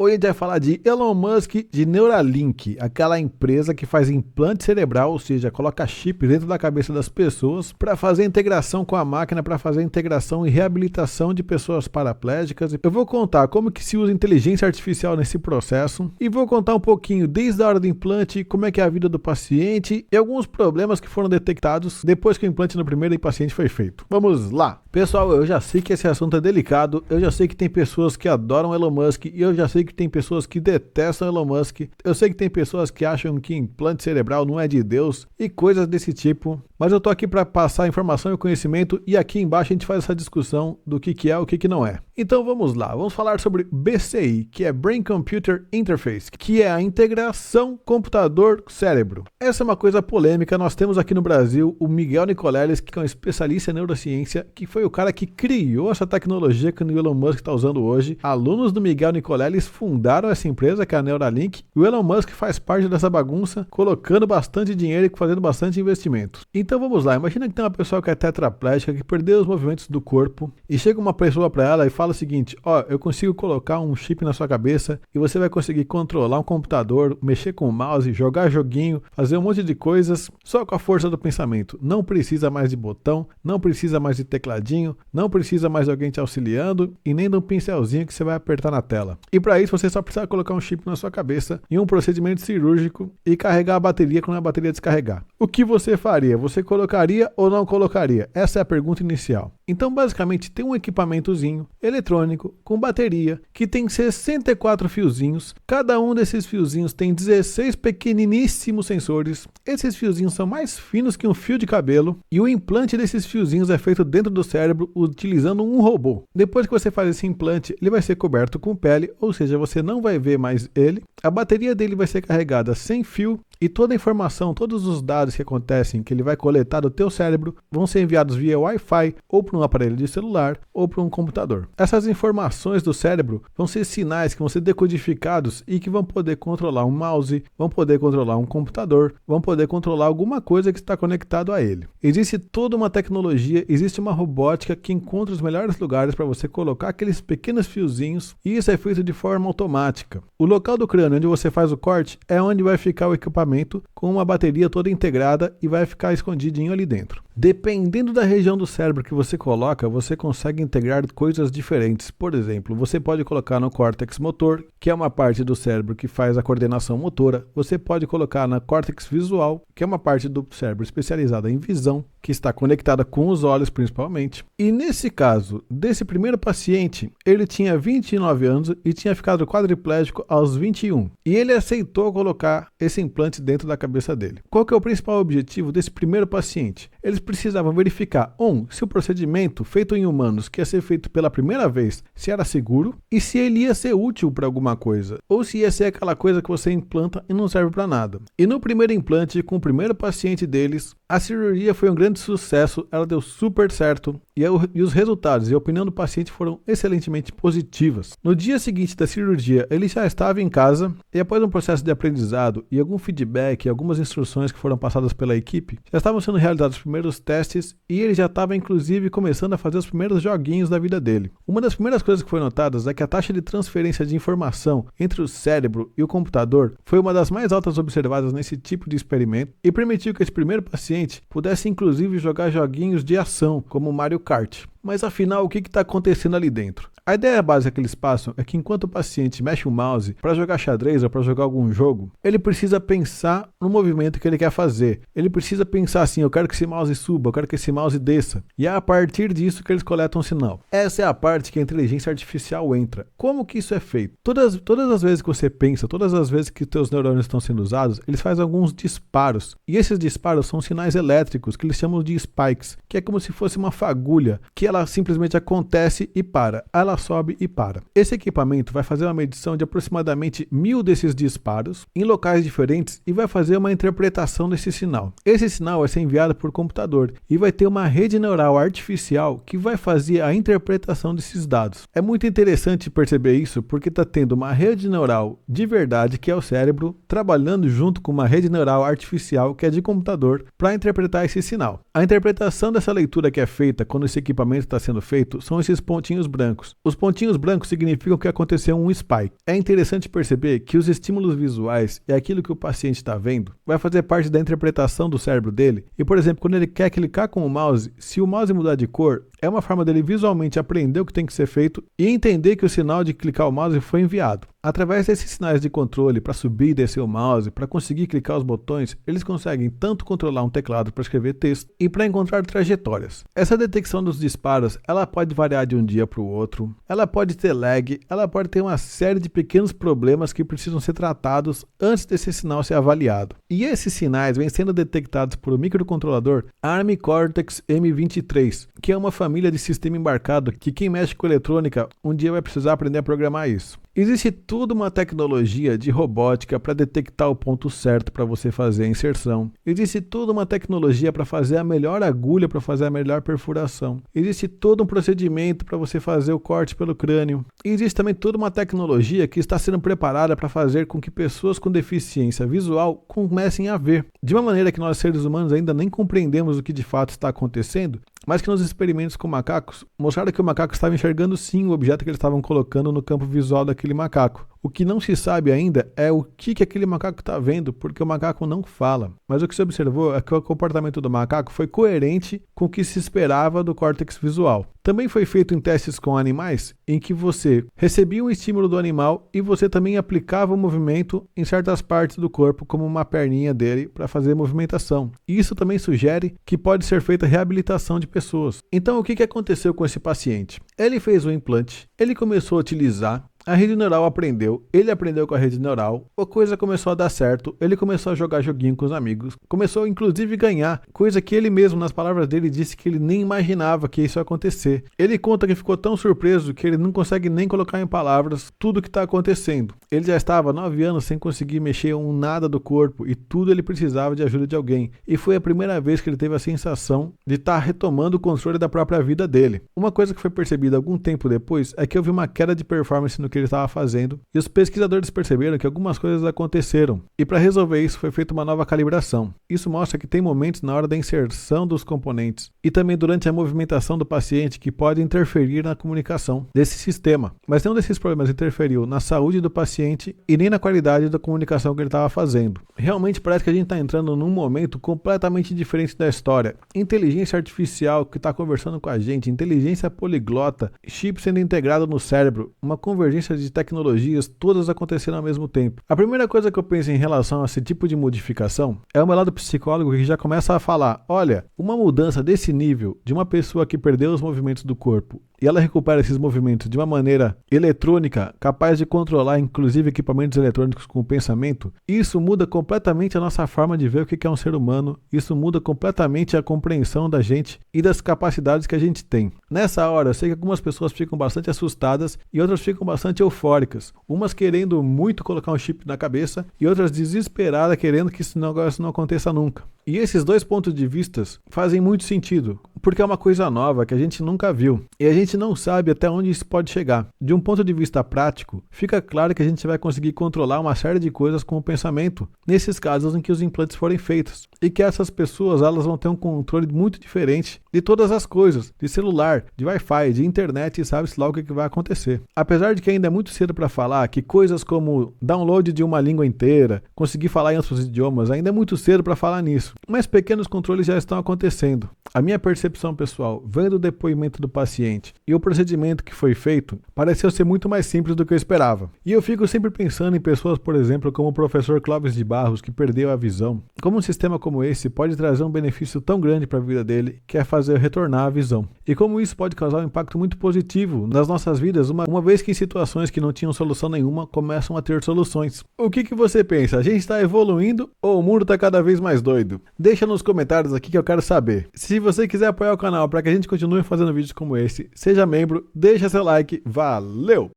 Hoje a gente vai falar de Elon Musk, de Neuralink, aquela empresa que faz implante cerebral, ou seja, coloca chip dentro da cabeça das pessoas para fazer integração com a máquina, para fazer integração e reabilitação de pessoas paraplégicas. Eu vou contar como que se usa inteligência artificial nesse processo e vou contar um pouquinho desde a hora do implante, como é que é a vida do paciente e alguns problemas que foram detectados depois que o implante no primeiro paciente foi feito. Vamos lá! Pessoal, eu já sei que esse assunto é delicado, eu já sei que tem pessoas que adoram Elon Musk e eu já sei que tem pessoas que detestam Elon Musk, eu sei que tem pessoas que acham que implante cerebral não é de Deus e coisas desse tipo, mas eu tô aqui para passar informação e conhecimento e aqui embaixo a gente faz essa discussão do que é e o que não é. Então vamos lá, vamos falar sobre BCI, que é Brain Computer Interface, que é a integração computador-cérebro. Essa é uma coisa polêmica, nós temos aqui no Brasil o Miguel Nicoleles, que é um especialista em neurociência, que foi o cara que criou essa tecnologia que o Elon Musk está usando hoje. Alunos do Miguel Nicoleles fundaram essa empresa, que é a Neuralink, e o Elon Musk faz parte dessa bagunça, colocando bastante dinheiro e fazendo bastante investimento. Então vamos lá, imagina que tem uma pessoa que é tetraplégica, que perdeu os movimentos do corpo, e chega uma pessoa para ela e fala o seguinte: ó, eu consigo colocar um chip na sua cabeça e você vai conseguir controlar um computador, mexer com o mouse, jogar joguinho, fazer um monte de coisas só com a força do pensamento. Não precisa mais de botão, não precisa mais de tecladinho, não precisa mais de alguém te auxiliando e nem de um pincelzinho que você vai apertar na tela. E para isso você só precisa colocar um chip na sua cabeça em um procedimento cirúrgico e carregar a bateria quando a bateria descarregar. O que você faria? Você colocaria ou não colocaria? Essa é a pergunta inicial. Então basicamente tem um equipamentozinho eletrônico com bateria que tem 64 fiozinhos. Cada um desses fiozinhos tem 16 pequeniníssimos sensores. Esses fiozinhos são mais finos que um fio de cabelo e o implante desses fiozinhos é feito dentro do cérebro utilizando um robô. Depois que você faz esse implante, ele vai ser coberto com pele, ou seja, você não vai ver mais ele. A bateria dele vai ser carregada sem fio e toda a informação, todos os dados que acontecem, que ele vai coletar do teu cérebro, vão ser enviados via Wi-Fi ou para um aparelho de celular ou para um computador. Essas informações do cérebro vão ser sinais que vão ser decodificados e que vão poder controlar um mouse, vão poder controlar um computador, vão poder controlar alguma coisa que está conectado a ele. Existe toda uma tecnologia, existe uma robótica que encontra os melhores lugares para você colocar aqueles pequenos fiozinhos e isso é feito de forma automática. O local do crânio onde você faz o corte é onde vai ficar o equipamento com uma bateria toda integrada e vai ficar escondidinho ali dentro. Dependendo da região do cérebro que você coloca, você consegue integrar coisas diferentes. Por exemplo, você pode colocar no córtex motor, que é uma parte do cérebro que faz a coordenação motora. Você pode colocar na córtex visual, que é uma parte do cérebro especializada em visão, que está conectada com os olhos principalmente. E nesse caso, desse primeiro paciente, ele tinha 29 anos e tinha ficado quadriplégico aos 21. E ele aceitou colocar esse implante dentro da cabeça dele. Qual que é o principal objetivo desse primeiro paciente? Eles precisavam verificar, se o procedimento feito em humanos, que ia ser feito pela primeira vez, se era seguro e se ele ia ser útil para alguma coisa, ou se ia ser aquela coisa que você implanta e não serve para nada. E no primeiro implante, com o primeiro paciente deles, a cirurgia foi um grande sucesso, ela deu super certo e os resultados e a opinião do paciente foram excelentemente positivas. No dia seguinte da cirurgia, ele já estava em casa e após um processo de aprendizado e algum feedback e algumas instruções que foram passadas pela equipe, já estavam sendo realizados os primeiros testes e ele já estava inclusive começando a fazer os primeiros joguinhos da vida dele. Uma das primeiras coisas que foram notadas é que a taxa de transferência de informação entre o cérebro e o computador foi uma das mais altas observadas nesse tipo de experimento e permitiu que esse primeiro paciente pudesse inclusive jogar joguinhos de ação, como Mario Kart. Mas afinal, o que está acontecendo ali dentro? A ideia básica que eles passam é que enquanto o paciente mexe o mouse para jogar xadrez ou para jogar algum jogo, ele precisa pensar no movimento que ele quer fazer. Ele precisa pensar assim: eu quero que esse mouse suba, eu quero que esse mouse desça. E é a partir disso que eles coletam um sinal. Essa é a parte que a inteligência artificial entra. Como que isso é feito? Todas as vezes que você pensa, todas as vezes que os teus neurônios estão sendo usados, eles fazem alguns disparos. E esses disparos são sinais elétricos que eles chamam de spikes, que é como se fosse uma fagulha, que ela simplesmente acontece e para. Ela sobe e para. Esse equipamento vai fazer uma medição de aproximadamente 1000 desses disparos em locais diferentes e vai fazer uma interpretação desse sinal. Esse sinal vai ser enviado por computador e vai ter uma rede neural artificial que vai fazer a interpretação desses dados. É muito interessante perceber isso porque está tendo uma rede neural de verdade, que é o cérebro, trabalhando junto com uma rede neural artificial que é de computador para interpretar esse sinal. A interpretação dessa leitura que é feita quando esse equipamento movimento está sendo feito são esses pontinhos brancos. Os pontinhos brancos significam que aconteceu um spike. É interessante perceber que os estímulos visuais e aquilo que o paciente está vendo vai fazer parte da interpretação do cérebro dele. E, por exemplo, quando ele quer clicar com o mouse, se o mouse mudar de cor, é uma forma dele visualmente aprender o que tem que ser feito e entender que o sinal de clicar o mouse foi enviado. Através desses sinais de controle para subir e descer o mouse, para conseguir clicar os botões, eles conseguem tanto controlar um teclado para escrever texto e para encontrar trajetórias. Essa detecção dos disparos, ela pode variar de um dia para o outro, ela pode ter lag, ela pode ter uma série de pequenos problemas que precisam ser tratados antes desse sinal ser avaliado. E esses sinais vêm sendo detectados por um microcontrolador ARM Cortex M23, que é uma família de sistema embarcado que quem mexe com eletrônica um dia vai precisar aprender a programar isso. Existe toda uma tecnologia de robótica para detectar o ponto certo para você fazer a inserção. Existe toda uma tecnologia para fazer a melhor agulha, para fazer a melhor perfuração. Existe todo um procedimento para você fazer o corte pelo crânio. E existe também toda uma tecnologia que está sendo preparada para fazer com que pessoas com deficiência visual comecem a ver. De uma maneira que nós seres humanos ainda nem compreendemos o que de fato está acontecendo, mas que nos experimentos com macacos mostraram que o macaco estava enxergando sim o objeto que eles estavam colocando no campo visual daquele macaco. O que não se sabe ainda é o que aquele macaco está vendo, porque o macaco não fala. Mas o que se observou é que o comportamento do macaco foi coerente com o que se esperava do córtex visual. Também foi feito em testes com animais, em que você recebia um estímulo do animal e você também aplicava o movimento em certas partes do corpo, como uma perninha dele, para fazer movimentação. Isso também sugere que pode ser feita reabilitação de pessoas. Então, o que aconteceu com esse paciente? Ele fez um implante, ele começou a utilizar, a rede neural aprendeu, ele aprendeu com a rede neural, a coisa começou a dar certo, ele começou a jogar joguinho com os amigos, começou inclusive a ganhar, coisa que ele mesmo, nas palavras dele, disse que ele nem imaginava que isso ia acontecer. Ele conta que ficou tão surpreso que ele não consegue nem colocar em palavras tudo o que está acontecendo. Ele já estava há 9 anos sem conseguir mexer nada do corpo e tudo ele precisava de ajuda de alguém. E foi a primeira vez que ele teve a sensação de estar retomando o controle da própria vida dele. Uma coisa que foi percebida algum tempo depois é que houve uma queda de performance no que ele estava fazendo e os pesquisadores perceberam que algumas coisas aconteceram e para resolver isso foi feita uma nova calibração. Isso mostra que tem momentos na hora da inserção dos componentes e também durante a movimentação do paciente que pode interferir na comunicação desse sistema, mas nenhum desses problemas interferiu na saúde do paciente e nem na qualidade da comunicação que ele estava fazendo. Realmente parece que a gente está entrando num momento completamente diferente da história. Inteligência artificial que está conversando com a gente, inteligência poliglota, chip sendo integrado no cérebro, uma convergência de tecnologias todas acontecendo ao mesmo tempo. A primeira coisa que eu penso em relação a esse tipo de modificação é o meu lado psicólogo que já começa a falar, olha, uma mudança desse nível de uma pessoa que perdeu os movimentos do corpo e ela recupera esses movimentos de uma maneira eletrônica, capaz de controlar inclusive equipamentos eletrônicos com o pensamento, isso muda completamente a nossa forma de ver o que é um ser humano, isso muda completamente a compreensão da gente e das capacidades que a gente tem. Nessa hora, eu sei que algumas pessoas ficam bastante assustadas e outras ficam bastante eufóricas, umas querendo muito colocar um chip na cabeça e outras desesperadas querendo que esse negócio não aconteça nunca. E esses dois pontos de vista fazem muito sentido, porque é uma coisa nova que a gente nunca viu e a gente não sabe até onde isso pode chegar. De um ponto de vista prático, fica claro que a gente vai conseguir controlar uma série de coisas com o pensamento, nesses casos em que os implantes forem feitos, e que essas pessoas elas vão ter um controle muito diferente de todas as coisas, de celular, de Wi-Fi, de internet e sabe-se lá o que vai acontecer. Apesar de que ainda é muito cedo para falar que coisas como download de uma língua inteira, conseguir falar em outros idiomas, ainda é muito cedo para falar nisso, mas pequenos controles já estão acontecendo. A minha percepção pessoal, vendo o depoimento do paciente e o procedimento que foi feito, pareceu ser muito mais simples do que eu esperava. E eu fico sempre pensando em pessoas, por exemplo, como o professor Clóvis de Barros, que perdeu a visão. Como um sistema como esse pode trazer um benefício tão grande para a vida dele, que é fazer retornar a visão. E como isso pode causar um impacto muito positivo nas nossas vidas, uma vez que em situações que não tinham solução nenhuma, começam a ter soluções. O que você pensa? A gente está evoluindo ou o mundo está cada vez mais doido? Deixa nos comentários aqui que eu quero saber. Se você quiser apoiar o canal para que a gente continue fazendo vídeos como esse, seja membro, deixa seu like, valeu!